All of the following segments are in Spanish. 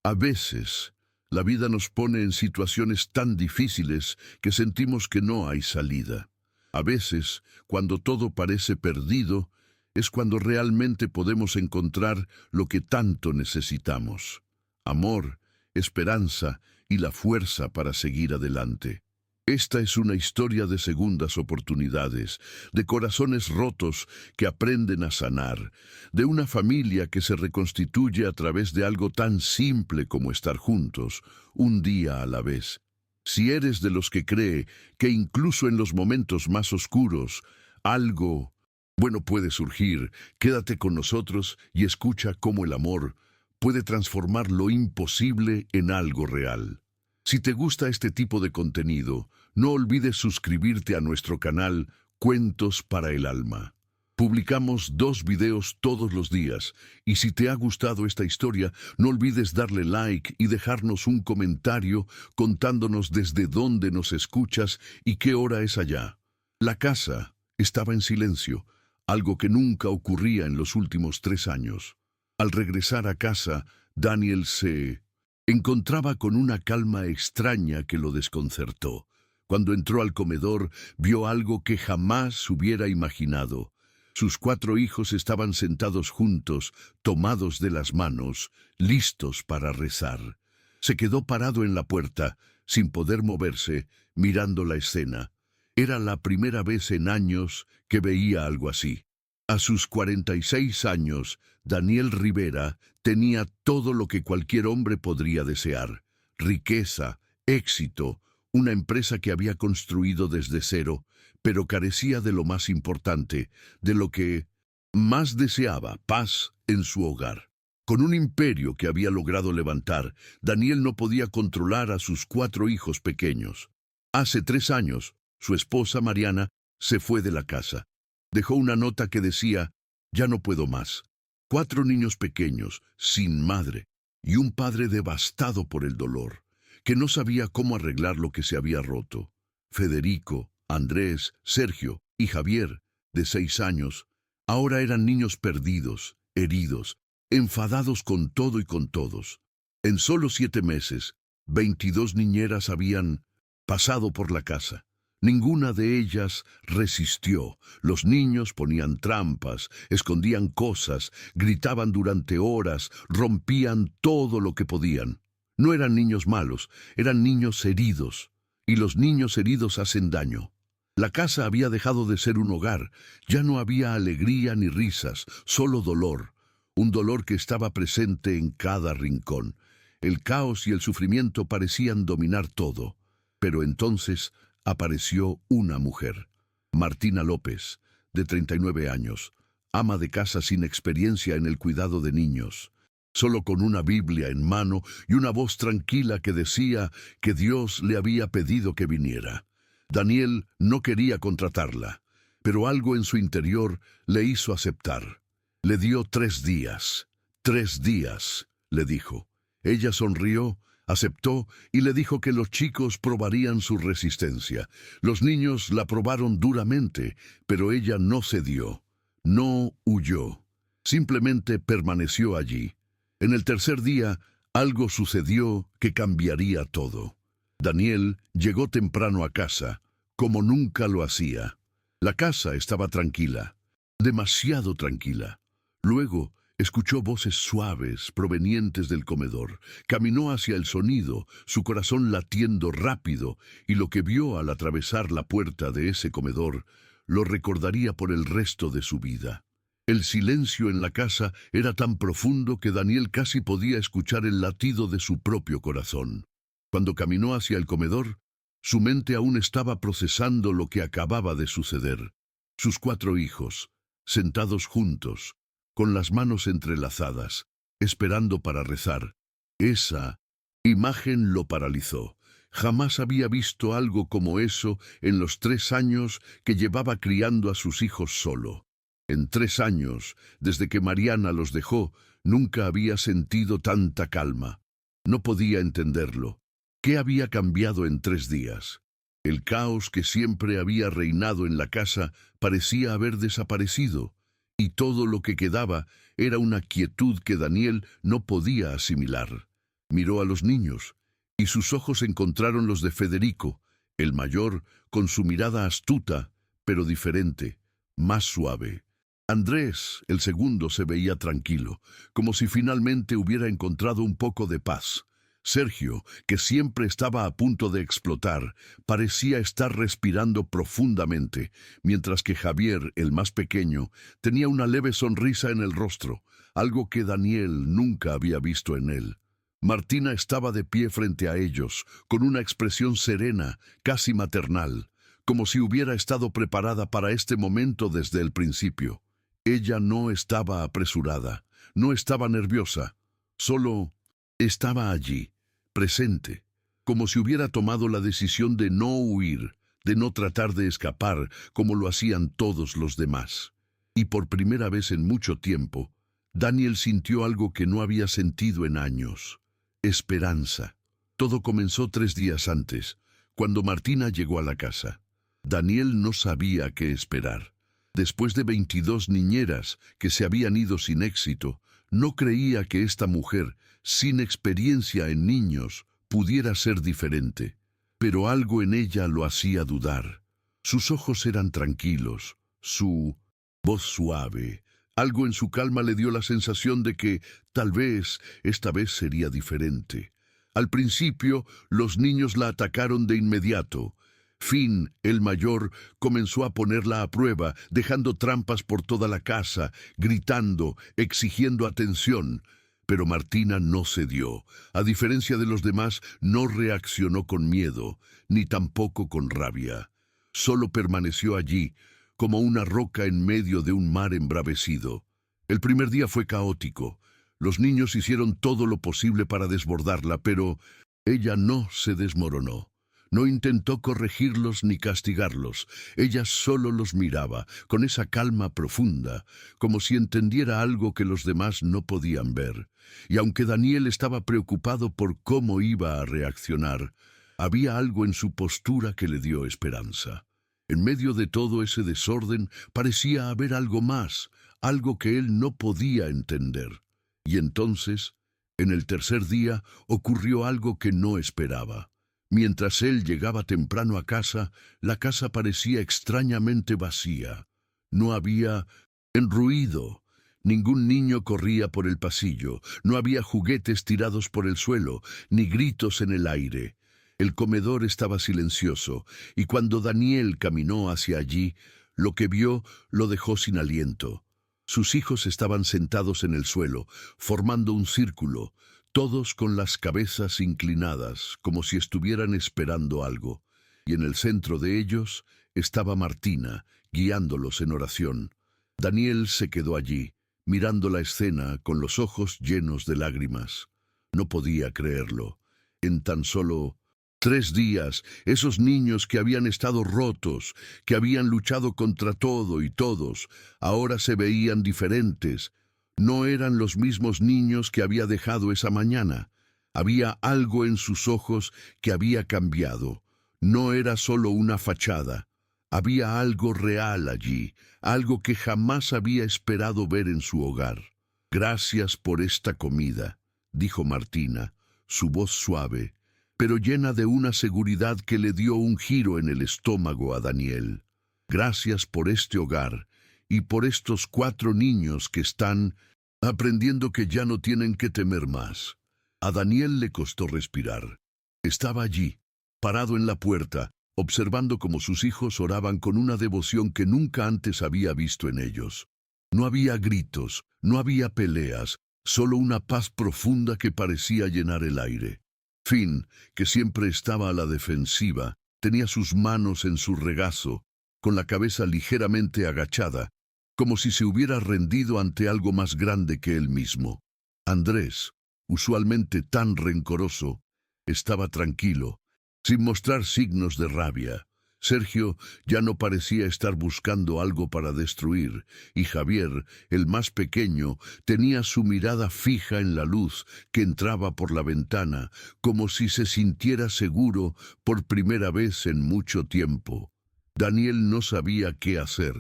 A veces, la vida nos pone en situaciones tan difíciles que sentimos que no hay salida. A veces, cuando todo parece perdido, es cuando realmente podemos encontrar lo que tanto necesitamos: amor, esperanza y la fuerza para seguir adelante. Esta es una historia de segundas oportunidades, de corazones rotos que aprenden a sanar, de una familia que se reconstituye a través de algo tan simple como estar juntos, un día a la vez. Si eres de los que cree que incluso en los momentos más oscuros, algo bueno puede surgir, quédate con nosotros y escucha cómo el amor puede transformar lo imposible en algo real. Si te gusta este tipo de contenido, no olvides suscribirte a nuestro canal Cuentos para el Alma. Publicamos 2 videos todos los días, y si te ha gustado esta historia, no olvides darle like y dejarnos un comentario contándonos desde dónde nos escuchas y qué hora es allá. La casa estaba en silencio, algo que nunca ocurría en los últimos 3 años. Al regresar a casa, Daniel se encontraba con una calma extraña que lo desconcertó. Cuando entró al comedor, vio algo que jamás hubiera imaginado. Sus 4 hijos estaban sentados juntos, tomados de las manos, listos para rezar. Se quedó parado en la puerta, sin poder moverse, mirando la escena. Era la primera vez en años que veía algo así. A sus 46 años, Daniel Rivera tenía todo lo que cualquier hombre podría desear: riqueza, éxito, una empresa que había construido desde cero, pero carecía de lo más importante, de lo que más deseaba: paz en su hogar. Con un imperio que había logrado levantar, Daniel no podía controlar a sus 4 hijos pequeños. Hace 3 años, su esposa Mariana se fue de la casa. Dejó una nota que decía: ya no puedo más. 4 niños pequeños, sin madre, y un padre devastado por el dolor, que no sabía cómo arreglar lo que se había roto. Federico, Andrés, Sergio y Javier, de 6 años, ahora eran niños perdidos, heridos, enfadados con todo y con todos. En solo 7 meses, 22 niñeras habían pasado por la casa. Ninguna de ellas resistió. Los niños ponían trampas, escondían cosas, gritaban durante horas, rompían todo lo que podían. No eran niños malos, eran niños heridos, y los niños heridos hacen daño. La casa había dejado de ser un hogar, ya no había alegría ni risas, solo dolor, un dolor que estaba presente en cada rincón. El caos y el sufrimiento parecían dominar todo, pero entonces apareció una mujer, Martina López, de 39 años, ama de casa sin experiencia en el cuidado de niños, solo con una Biblia en mano y una voz tranquila que decía que Dios le había pedido que viniera. Daniel no quería contratarla, pero algo en su interior le hizo aceptar. Le dio 3 días. 3 días, le dijo. Ella sonrió, aceptó y le dijo que los chicos probarían su resistencia. Los niños la probaron duramente, pero ella no cedió, no huyó. Simplemente permaneció allí. En el 3er día, algo sucedió que cambiaría todo. Daniel llegó temprano a casa, como nunca lo hacía. La casa estaba tranquila, demasiado tranquila. Luego, escuchó voces suaves provenientes del comedor. Caminó hacia el sonido, su corazón latiendo rápido, y lo que vio al atravesar la puerta de ese comedor lo recordaría por el resto de su vida. El silencio en la casa era tan profundo que Daniel casi podía escuchar el latido de su propio corazón. Cuando caminó hacia el comedor, su mente aún estaba procesando lo que acababa de suceder. Sus 4 hijos, sentados juntos, con las manos entrelazadas, esperando para rezar. Esa imagen lo paralizó. Jamás había visto algo como eso en los 3 años que llevaba criando a sus hijos solo. En 3 años, desde que Mariana los dejó, nunca había sentido tanta calma. No podía entenderlo. ¿Qué había cambiado en 3 días? El caos que siempre había reinado en la casa parecía haber desaparecido, y todo lo que quedaba era una quietud que Daniel no podía asimilar. Miró a los niños, y sus ojos encontraron los de Federico, el mayor, con su mirada astuta, pero diferente, más suave. Andrés, el segundo, se veía tranquilo, como si finalmente hubiera encontrado un poco de paz. Sergio, que siempre estaba a punto de explotar, parecía estar respirando profundamente, mientras que Javier, el más pequeño, tenía una leve sonrisa en el rostro, algo que Daniel nunca había visto en él. Martina estaba de pie frente a ellos, con una expresión serena, casi maternal, como si hubiera estado preparada para este momento desde el principio. Ella no estaba apresurada, no estaba nerviosa, solo estaba allí, presente, como si hubiera tomado la decisión de no huir, de no tratar de escapar como lo hacían todos los demás. Y por primera vez en mucho tiempo, Daniel sintió algo que no había sentido en años: esperanza. Todo comenzó 3 días antes, cuando Martina llegó a la casa. Daniel no sabía qué esperar. Después de 22 niñeras que se habían ido sin éxito, no creía que esta mujer, sin experiencia en niños, pudiera ser diferente. Pero algo en ella lo hacía dudar. Sus ojos eran tranquilos, su voz suave. Algo en su calma le dio la sensación de que, tal vez, esta vez sería diferente. Al principio, los niños la atacaron de inmediato. Finn, el mayor, comenzó a ponerla a prueba, dejando trampas por toda la casa, gritando, exigiendo atención. Pero Martina no cedió. A diferencia de los demás, no reaccionó con miedo, ni tampoco con rabia. Solo permaneció allí, como una roca en medio de un mar embravecido. El primer día fue caótico. Los niños hicieron todo lo posible para desbordarla, pero ella no se desmoronó. No intentó corregirlos ni castigarlos. Ella solo los miraba, con esa calma profunda, como si entendiera algo que los demás no podían ver. Y aunque Daniel estaba preocupado por cómo iba a reaccionar, había algo en su postura que le dio esperanza. En medio de todo ese desorden parecía haber algo más, algo que él no podía entender. Y entonces, en el tercer día, ocurrió algo que no esperaba. Mientras él llegaba temprano a casa, la casa parecía extrañamente vacía. No había ruido. Ningún niño corría por el pasillo. No había juguetes tirados por el suelo, ni gritos en el aire. El comedor estaba silencioso, y cuando Daniel caminó hacia allí, lo que vio lo dejó sin aliento. Sus hijos estaban sentados en el suelo, formando un círculo, todos con las cabezas inclinadas, como si estuvieran esperando algo. Y en el centro de ellos estaba Martina, guiándolos en oración. Daniel se quedó allí, mirando la escena con los ojos llenos de lágrimas. No podía creerlo. En tan solo 3 días, esos niños que habían estado rotos, que habían luchado contra todo y todos, ahora se veían diferentes. No eran los mismos niños que había dejado esa mañana. Había algo en sus ojos que había cambiado. No era solo una fachada. Había algo real allí, algo que jamás había esperado ver en su hogar. «Gracias por esta comida», dijo Martina, su voz suave, pero llena de una seguridad que le dio un giro en el estómago a Daniel. «Gracias por este hogar y por estos 4 niños que están aprendiendo que ya no tienen que temer más». A Daniel le costó respirar. Estaba allí, parado en la puerta, observando cómo sus hijos oraban con una devoción que nunca antes había visto en ellos. No había gritos, no había peleas, solo una paz profunda que parecía llenar el aire. Finn, que siempre estaba a la defensiva, tenía sus manos en su regazo, con la cabeza ligeramente agachada, como si se hubiera rendido ante algo más grande que él mismo. Andrés, usualmente tan rencoroso, estaba tranquilo, sin mostrar signos de rabia. Sergio ya no parecía estar buscando algo para destruir, y Javier, el más pequeño, tenía su mirada fija en la luz que entraba por la ventana, como si se sintiera seguro por primera vez en mucho tiempo. Daniel no sabía qué hacer.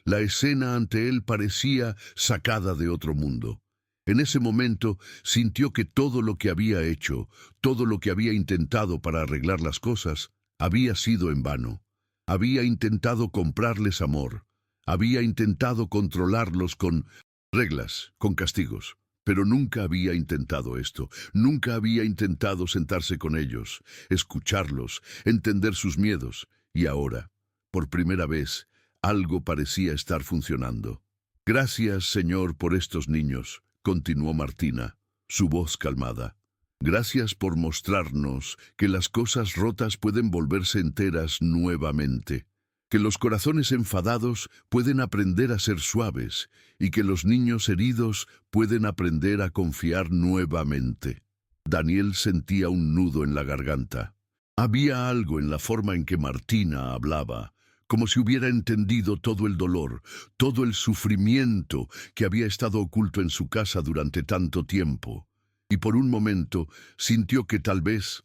La escena ante él parecía sacada de otro mundo. En ese momento sintió que todo lo que había hecho, todo lo que había intentado para arreglar las cosas, había sido en vano. Había intentado comprarles amor, había intentado controlarlos con reglas, con castigos, pero nunca había intentado esto, nunca había intentado sentarse con ellos, escucharlos, entender sus miedos, y ahora, por primera vez, algo parecía estar funcionando. Gracias, Señor, por estos niños, continuó Martina, su voz calmada. Gracias por mostrarnos que las cosas rotas pueden volverse enteras nuevamente, que los corazones enfadados pueden aprender a ser suaves y que los niños heridos pueden aprender a confiar nuevamente. Daniel sentía un nudo en la garganta. Había algo en la forma en que Martina hablaba, como si hubiera entendido todo el dolor, todo el sufrimiento que había estado oculto en su casa durante tanto tiempo. Y por un momento sintió que tal vez,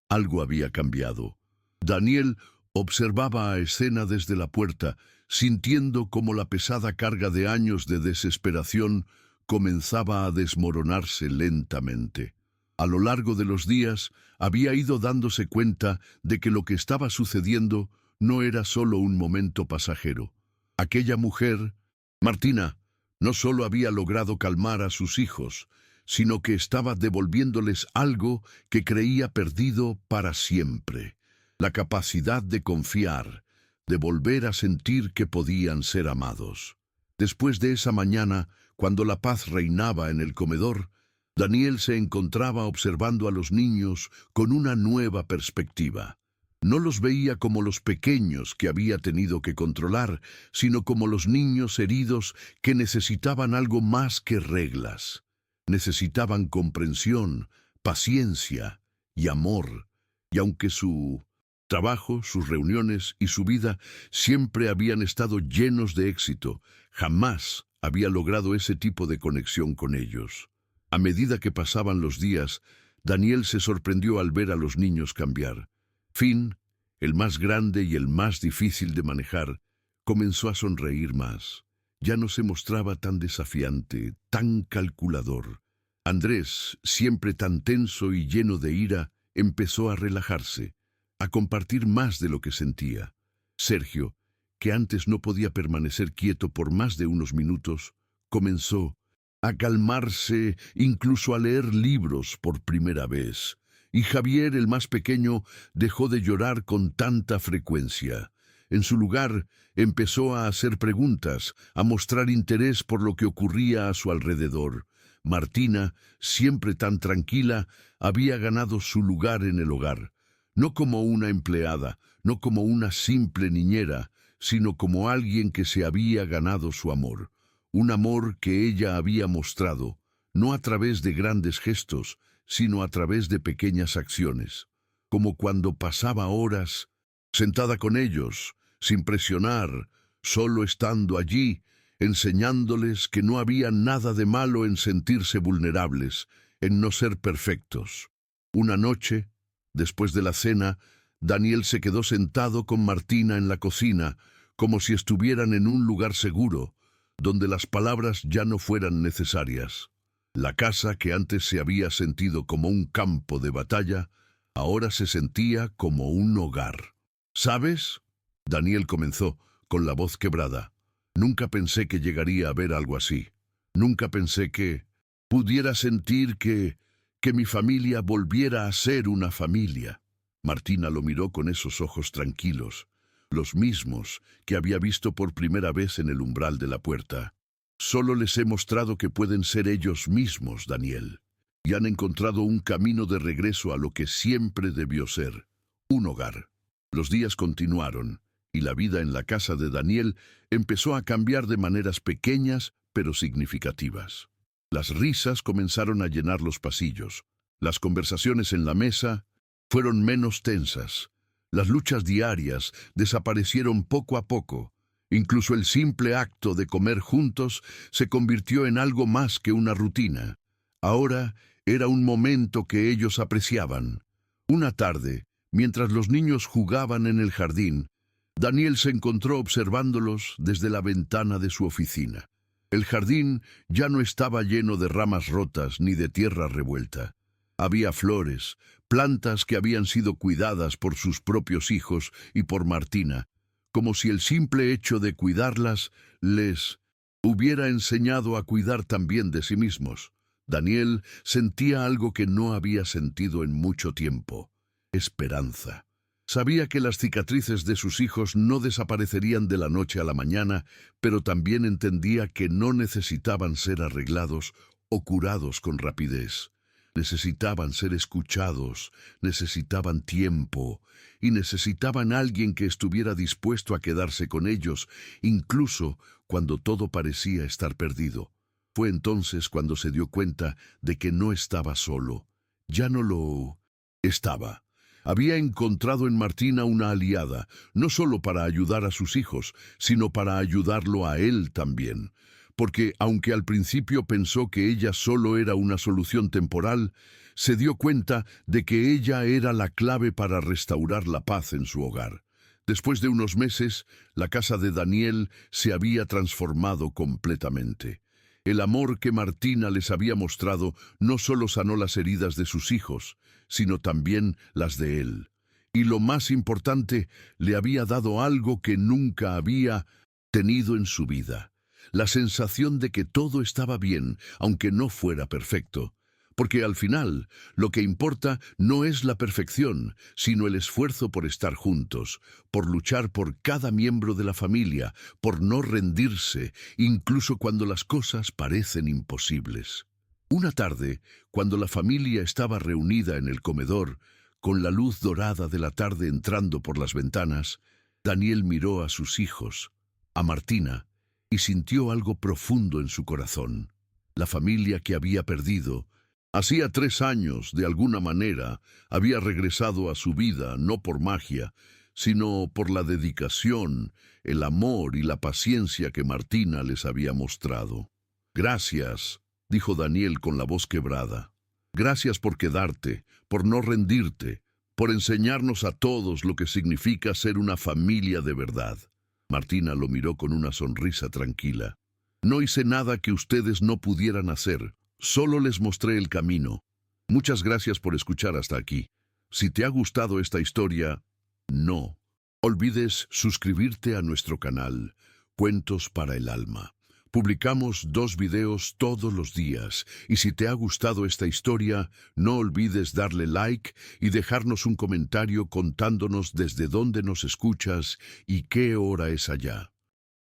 algo había cambiado. Daniel observaba a escena desde la puerta, sintiendo cómo la pesada carga de años de desesperación comenzaba a desmoronarse lentamente. A lo largo de los días había ido dándose cuenta de que lo que estaba sucediendo no era solo un momento pasajero. Aquella mujer, Martina, no solo había logrado calmar a sus hijos, sino que estaba devolviéndoles algo que creía perdido para siempre: la capacidad de confiar, de volver a sentir que podían ser amados. Después de esa mañana, cuando la paz reinaba en el comedor, Daniel se encontraba observando a los niños con una nueva perspectiva. No los veía como los pequeños que había tenido que controlar, sino como los niños heridos que necesitaban algo más que reglas. Necesitaban comprensión, paciencia y amor, y aunque su trabajo, sus reuniones y su vida siempre habían estado llenos de éxito, jamás había logrado ese tipo de conexión con ellos. A medida que pasaban los días, Daniel se sorprendió al ver a los niños cambiar. Finn, el más grande y el más difícil de manejar, comenzó a sonreír más. Ya no se mostraba tan desafiante, tan calculador. Andrés, siempre tan tenso y lleno de ira, empezó a relajarse, a compartir más de lo que sentía. Sergio, que antes no podía permanecer quieto por más de unos minutos, comenzó a calmarse, incluso a leer libros por primera vez. Y Javier, el más pequeño, dejó de llorar con tanta frecuencia. En su lugar, empezó a hacer preguntas, a mostrar interés por lo que ocurría a su alrededor. Martina, siempre tan tranquila, había ganado su lugar en el hogar, no como una empleada, no como una simple niñera, sino como alguien que se había ganado su amor. Un amor que ella había mostrado, no a través de grandes gestos, sino a través de pequeñas acciones, como cuando pasaba horas sentada con ellos, sin presionar, solo estando allí, enseñándoles que no había nada de malo en sentirse vulnerables, en no ser perfectos. Una noche, después de la cena, Daniel se quedó sentado con Martina en la cocina, como si estuvieran en un lugar seguro, donde las palabras ya no fueran necesarias. La casa, que antes se había sentido como un campo de batalla, ahora se sentía como un hogar. ¿Sabes?, Daniel comenzó, con la voz quebrada. Nunca pensé que llegaría a ver algo así. Nunca pensé que pudiera sentir que mi familia volviera a ser una familia. Martina lo miró con esos ojos tranquilos, los mismos que había visto por primera vez en el umbral de la puerta. Solo les he mostrado que pueden ser ellos mismos, Daniel, y han encontrado un camino de regreso a lo que siempre debió ser, un hogar. Los días continuaron, y la vida en la casa de Daniel empezó a cambiar de maneras pequeñas pero significativas. Las risas comenzaron a llenar los pasillos. Las conversaciones en la mesa fueron menos tensas. Las luchas diarias desaparecieron poco a poco. Incluso el simple acto de comer juntos se convirtió en algo más que una rutina. Ahora era un momento que ellos apreciaban. Una tarde, mientras los niños jugaban en el jardín, Daniel se encontró observándolos desde la ventana de su oficina. El jardín ya no estaba lleno de ramas rotas ni de tierra revuelta. Había flores, plantas que habían sido cuidadas por sus propios hijos y por Martina, como si el simple hecho de cuidarlas les hubiera enseñado a cuidar también de sí mismos. Daniel sentía algo que no había sentido en mucho tiempo: esperanza. Sabía que las cicatrices de sus hijos no desaparecerían de la noche a la mañana, pero también entendía que no necesitaban ser arreglados o curados con rapidez. Necesitaban ser escuchados, necesitaban tiempo y necesitaban alguien que estuviera dispuesto a quedarse con ellos, incluso cuando todo parecía estar perdido. Fue entonces cuando se dio cuenta de que no estaba solo. Ya no lo estaba. Había encontrado en Martina una aliada, no solo para ayudar a sus hijos, sino para ayudarlo a él también. Porque, aunque al principio pensó que ella solo era una solución temporal, se dio cuenta de que ella era la clave para restaurar la paz en su hogar. Después de unos meses, la casa de Daniel se había transformado completamente. El amor que Martina les había mostrado no solo sanó las heridas de sus hijos, sino también las de él. Y lo más importante, le había dado algo que nunca había tenido en su vida: la sensación de que todo estaba bien, aunque no fuera perfecto. Porque al final, lo que importa no es la perfección, sino el esfuerzo por estar juntos, por luchar por cada miembro de la familia, por no rendirse, incluso cuando las cosas parecen imposibles. Una tarde, cuando la familia estaba reunida en el comedor, con la luz dorada de la tarde entrando por las ventanas, Daniel miró a sus hijos, a Martina, y sintió algo profundo en su corazón. La familia que había perdido, hacía 3 años, de alguna manera, había regresado a su vida, no por magia, sino por la dedicación, el amor y la paciencia que Martina les había mostrado. «Gracias», dijo Daniel con la voz quebrada. «Gracias por quedarte, por no rendirte, por enseñarnos a todos lo que significa ser una familia de verdad». Martina lo miró con una sonrisa tranquila. «No hice nada que ustedes no pudieran hacer. Solo les mostré el camino. Muchas gracias por escuchar hasta aquí. Si te ha gustado esta historia, no olvides suscribirte a nuestro canal, Cuentos para el Alma. Publicamos 2 videos todos los días, y si te ha gustado esta historia, no olvides darle like y dejarnos un comentario contándonos desde dónde nos escuchas y qué hora es allá.